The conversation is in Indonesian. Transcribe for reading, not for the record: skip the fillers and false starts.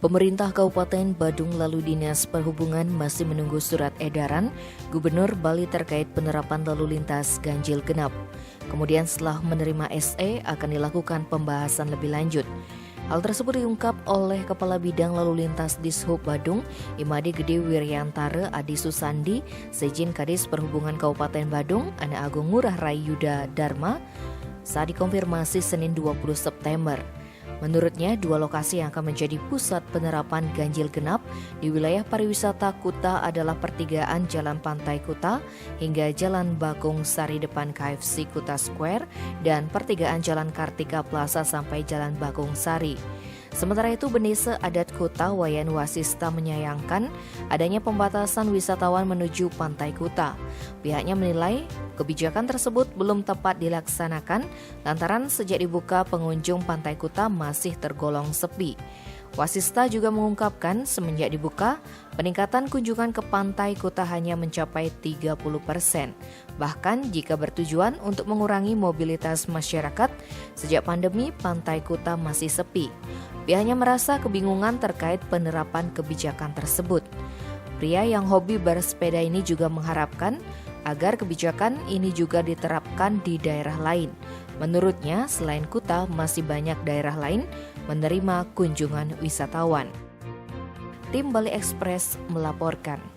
Pemerintah Kabupaten Badung lalu Dinas Perhubungan masih menunggu surat edaran Gubernur Bali terkait penerapan lalu lintas ganjil genap. Kemudian setelah menerima SE akan dilakukan pembahasan lebih lanjut. Hal tersebut diungkap oleh Kepala Bidang Lalu Lintas Dishub Badung, Imade Gede Wiryantara Adi Susandi, Sejin Kadis Perhubungan Kabupaten Badung, Ana Agung Ngurah Rai Yuda Dharma, saat dikonfirmasi Senin 20 September. Menurutnya, dua lokasi yang akan menjadi pusat penerapan ganjil genap di wilayah pariwisata Kuta adalah pertigaan Jalan Pantai Kuta hingga Jalan Bagong Sari depan KFC Kuta Square dan pertigaan Jalan Kartika Plaza sampai Jalan Bagong Sari. Sementara itu, Bendesa Adat Kuta Wayan Wasista menyayangkan adanya pembatasan wisatawan menuju Pantai Kuta. Pihaknya menilai kebijakan tersebut belum tepat dilaksanakan lantaran sejak dibuka pengunjung Pantai Kuta masih tergolong sepi. Wasista juga mengungkapkan semenjak dibuka, peningkatan kunjungan ke Pantai Kuta hanya mencapai 30%. Bahkan jika bertujuan untuk mengurangi mobilitas masyarakat, sejak pandemi Pantai Kuta masih sepi. Pihaknya merasa kebingungan terkait penerapan kebijakan tersebut. Pria yang hobi bersepeda ini juga mengharapkan agar kebijakan ini juga diterapkan di daerah lain. Menurutnya, selain Kuta, masih banyak daerah lain menerima kunjungan wisatawan. Tim Bali Express melaporkan.